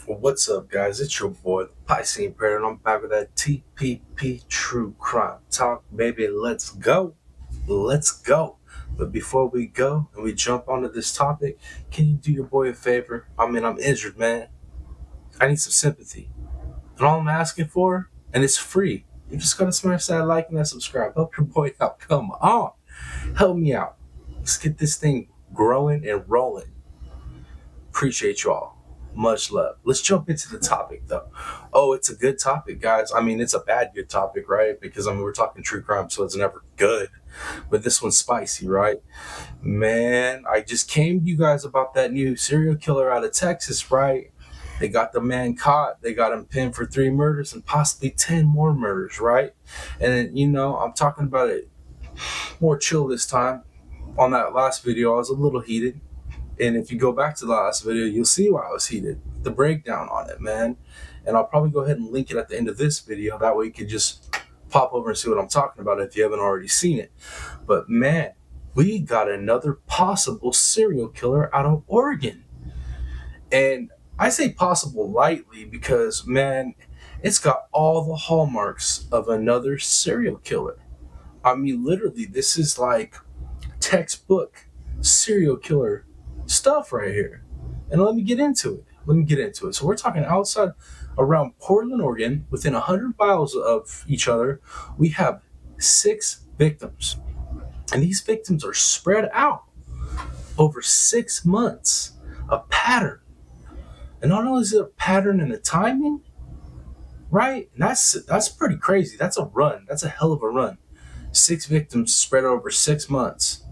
What's up, guys? It's your boy, the Piscine Predator, and I'm back with that TPP True Crime Talk. Baby, let's go. Let's go. But before we go and we jump onto this topic, can you do your boy a favor? I'm injured, man. I need some sympathy. And all I'm asking for, and it's free, you just gotta smash that like and that subscribe. Help your boy out. Come on. Help me out. Let's get this thing growing and rolling. Appreciate y'all. Much love. Let's jump into the topic, though. Oh, it's a good topic, guys. It's a bad good topic, right? Because we're talking true crime, so it's never good. But this one's spicy, right? Man, I just came to you guys about that new serial killer out of Texas, right? They got the man caught. They got him pinned for 3 murders and possibly 10 more murders, right? And then, I'm talking about it more chill this time. On that last video, I was a little heated. And if you go back to the last video, you'll see why I was heated. The breakdown on it, man. And I'll probably go ahead and link it at the end of this video. That way you can just pop over and see what I'm talking about if you haven't already seen it. But man, we got another possible serial killer out of Oregon. And I say possible lightly because, man, it's got all the hallmarks of another serial killer. Literally, this is like textbook serial killer stuff right here. And let me get into it. So we're talking outside around Portland, Oregon, within 100 miles of each other, we have 6 victims. And these victims are spread out over 6 months. A pattern. And not only is it a pattern in the timing, right? And that's pretty crazy. That's a run. That's a hell of a run. 6 victims spread over 6 months.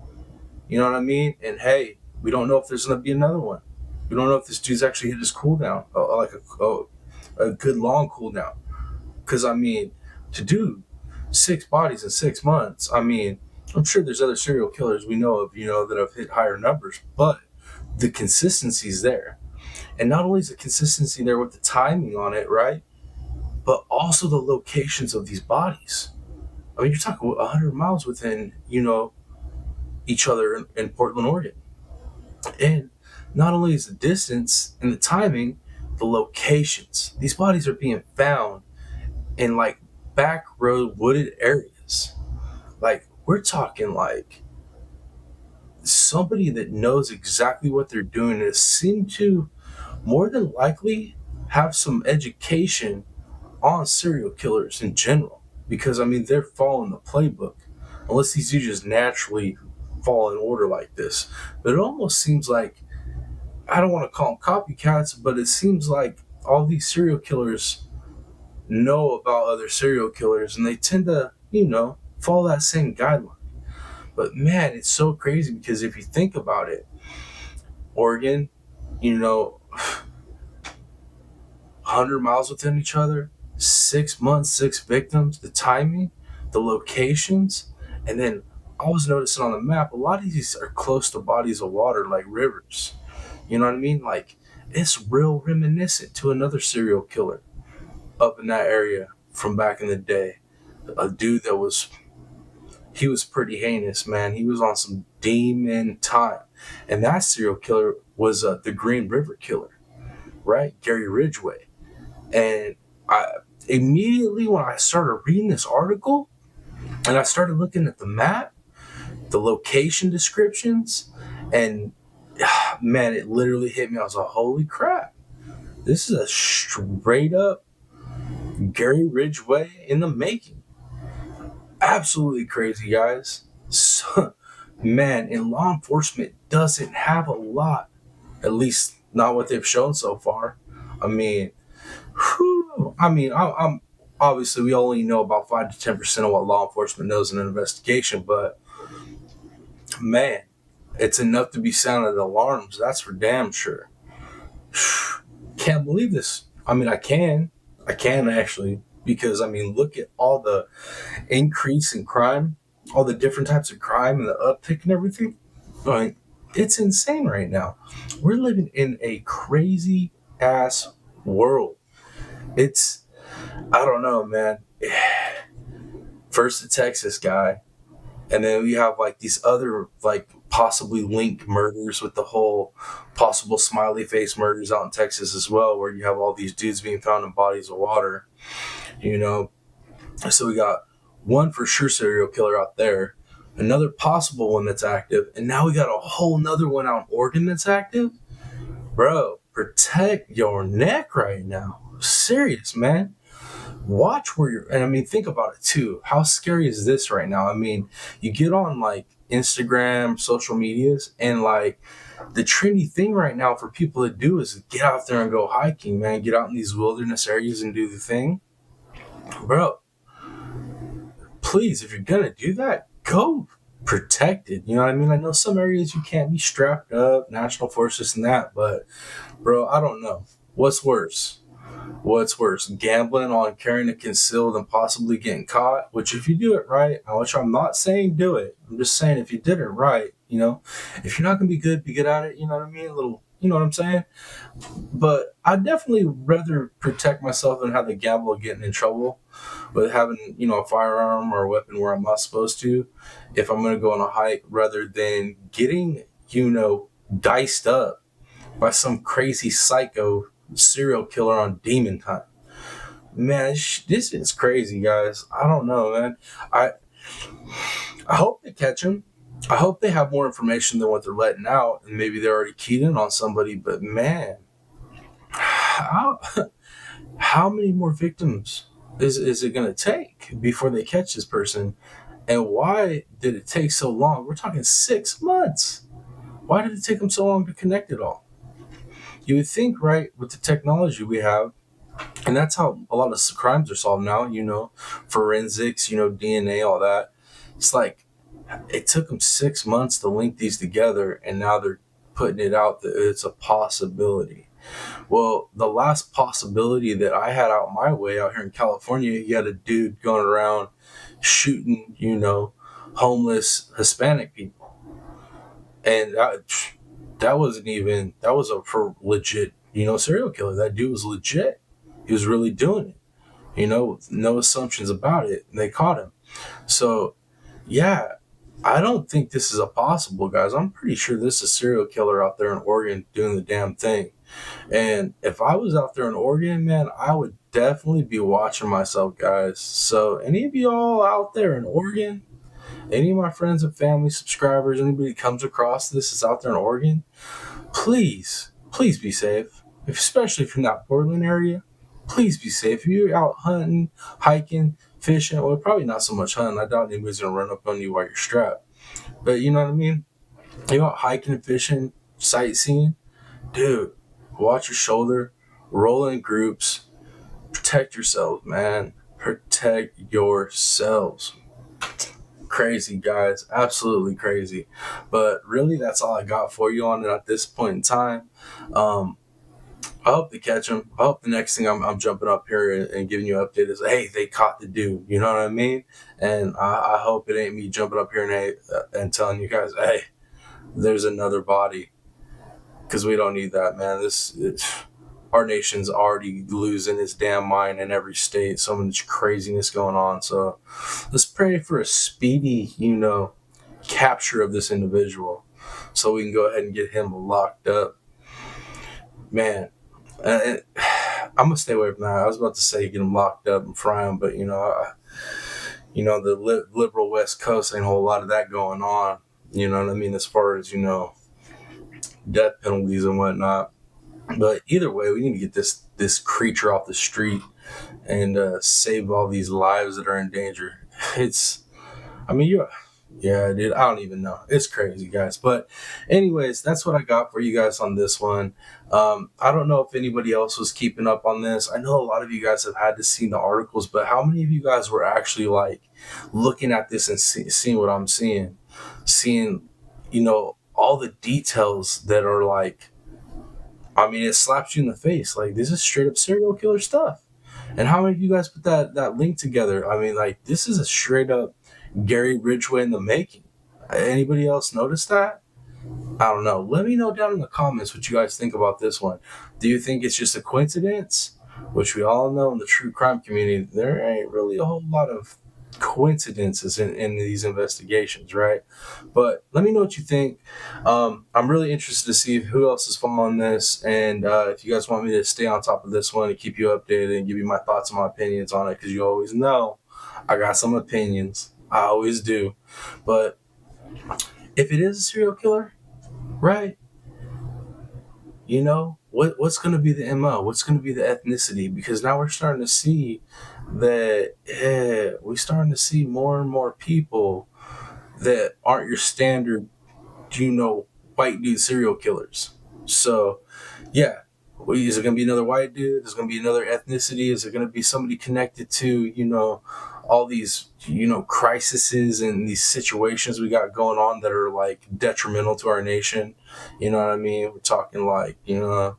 You know what I mean? And hey, we don't know if there's going to be another one. We don't know if this dude's actually hit his cooldown, like a good long cooldown. Because, to do 6 bodies in 6 months, I'm sure there's other serial killers we know of, that have hit higher numbers. But the consistency's there. And not only is the consistency there with the timing on it, right? But also the locations of these bodies. You're talking 100 miles within, each other in Portland, Oregon. And not only is the distance and the timing, the locations. These bodies are being found in like back road wooded areas. Like we're talking like somebody that knows exactly what they're doing and seem to more than likely have some education on serial killers in general. Because they're following the playbook. Unless these dudes just naturally fall in order like this. But it almost seems like, I don't want to call them copycats, but it seems like all these serial killers know about other serial killers and they tend to, follow that same guideline. But man, it's so crazy because if you think about it, Oregon, 100 miles within each other, 6 months, 6 victims, the timing, the locations, and then I was noticing on the map, a lot of these are close to bodies of water like rivers. You know what I mean? Like, it's real reminiscent to another serial killer up in that area from back in the day. A dude he was pretty heinous, man. He was on some demon time. And that serial killer was the Green River Killer, right? Gary Ridgway. And immediately when I started reading this article and I started looking at the map, the location descriptions, and man, it literally hit me. I was like, holy crap. This is a straight up Gary Ridgway in the making. Absolutely crazy, guys. So, man, and law enforcement doesn't have a lot, at least not what they've shown so far. I'm obviously we only know about 5 to 10% of what law enforcement knows in an investigation, but man, it's enough to be sounded alarms. That's for damn sure. Can't believe this. I can actually, because look at all the increase in crime, all the different types of crime and the uptick and everything. It's insane right now. We're living in a crazy ass world. I don't know, man. First the Texas guy, and then we have like these other like possibly link murders with the whole possible smiley face murders out in Texas as well, where you have all these dudes being found in bodies of water, you know. So we got one for sure serial killer out there, another possible one that's active, and now we got a whole nother one out in Oregon that's active. Bro, protect your neck right now. Serious, man. Watch where you're, and I mean, think about it too. How scary is this right now? I mean, you get on like Instagram, social medias, and like the trendy thing right now for people to do is get out there and go hiking, man. Get out in these wilderness areas and do the thing. Bro, please, if you're gonna do that, go protected. You know what I mean? I know some areas you can't be strapped up, national forces and that, but bro, I don't know. What's worse? What's worse, gambling on carrying a concealed and possibly getting caught? Which, if you do it right, which I'm not saying do it, I'm just saying if you did it right, you know, if you're not gonna be good at it. You know what I mean? A little, you know what I'm saying? But I'd definitely rather protect myself than have the gamble of getting in trouble with having, you know, a firearm or a weapon where I'm not supposed to. If I'm gonna go on a hike, rather than getting, you know, diced up by some crazy psycho serial killer on demon time. Man, this is crazy, guys. I don't know, man. I I hope they catch him. I hope they have more information than what they're letting out, and maybe they're already keyed in on somebody. But man, how how many more victims is it going to take before they catch this person? And why did it take so long? We're talking 6 months. Why did it take them so long to connect it all? You would think, right, with the technology we have, and that's how a lot of crimes are solved now, you know, forensics, you know, DNA, all that. It's like it took them 6 months to link these together, and now they're putting it out that it's a possibility. Well, the last possibility that I had out my way out here in California, you had a dude going around shooting, you know, homeless Hispanic people. And that wasn't even, that was a for legit, you know, serial killer. That dude was legit. He was really doing it, you know, no assumptions about it. And they caught him. So, yeah, I don't think this is a possible, guys. I'm pretty sure this is a serial killer out there in Oregon doing the damn thing. And if I was out there in Oregon, man, I would definitely be watching myself, guys. So, any of y'all out there in Oregon, any of my friends and family, subscribers, anybody comes across this is out there in Oregon, please, please be safe. Especially if you're in that Portland area, please be safe. If you're out hunting, hiking, fishing, well, probably not so much hunting. I doubt anybody's gonna run up on you while you're strapped. But you know what I mean? You're out hiking, fishing, sightseeing, dude. Watch your shoulder, roll in groups, protect yourselves, man. Protect yourselves. Crazy, guys, absolutely crazy. But really, that's all I got for you on it at this point in time. I hope they catch him. I hope the next thing I'm jumping up here and giving you an update is, hey, they caught the dude. You know what I mean? And I hope it ain't me jumping up here and telling you guys, hey, there's another body, because we don't need that, man. Our nation's already losing its damn mind in every state. So much craziness going on. So let's pray for a speedy, you know, capture of this individual, so we can go ahead and get him locked up. Man, I'm gonna stay away from that. I was about to say get him locked up and fry him, but you know, the liberal West Coast ain't a whole lot of that going on. You know what I mean? As far as, you know, death penalties and whatnot. But either way, we need to get this creature off the street and save all these lives that are in danger. Yeah, dude, I don't even know. It's crazy, guys. But anyways, that's what I got for you guys on this one. I don't know if anybody else was keeping up on this. I know a lot of you guys have had to see the articles, but how many of you guys were actually like looking at this and seeing what I'm seeing? Seeing, you know, all the details that are like, I mean, it slaps you in the face. Like, this is straight up serial killer stuff. And how many of you guys put that link together? I mean, like, this is a straight up Gary Ridgway in the making. Anybody else notice that? I don't know. Let me know down in the comments what you guys think about this one. Do you think it's just a coincidence? Which we all know in the true crime community, there ain't really a whole lot of coincidences in these investigations, right? But let me know what you think. I'm really interested to see who else is following this, and if you guys want me to stay on top of this one and keep you updated and give you my thoughts and my opinions on it, because you always know I got some opinions. I always do. But if it is a serial killer, right? You know, what's going to be the MO? What's going to be the ethnicity? Because now we're starting to see that we're starting to see more and more people that aren't your standard, white dude serial killers. So, yeah. Is it going to be another white dude? Is it going to be another ethnicity? Is it going to be somebody connected to, all these, crises and these situations we got going on that are like detrimental to our nation? You know what I mean? We're talking like, the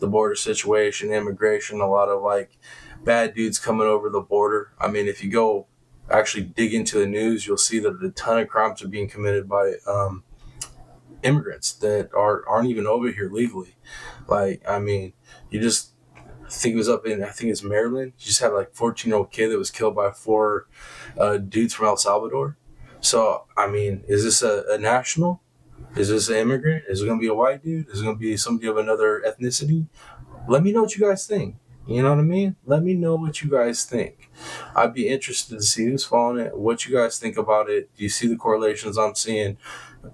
border situation, immigration, a lot of like bad dudes coming over the border. I mean, if you go actually dig into the news, you'll see that a ton of crimes are being committed by immigrants that aren't even over here legally. Like, I mean, you just I think it was up in, I think it's Maryland. You just had like 14-year-old kid that was killed by four dudes from El Salvador. So, I mean, is this a national? Is this an immigrant? Is it going to be a white dude? Is it going to be somebody of another ethnicity? Let me know what you guys think. You know what I mean? Let me know what you guys think. I'd be interested to see who's following it, what you guys think about it. Do you see the correlations I'm seeing?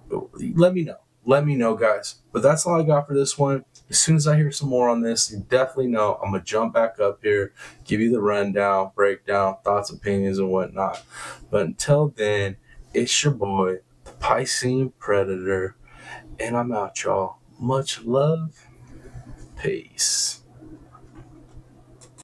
Let me know. Let me know, guys. But that's all I got for this one. As soon as I hear some more on this, you definitely know I'm going to jump back up here, give you the rundown, breakdown, thoughts, opinions, and whatnot. But until then, it's your boy, the Piscine Predator, and I'm out, y'all. Much love. Peace.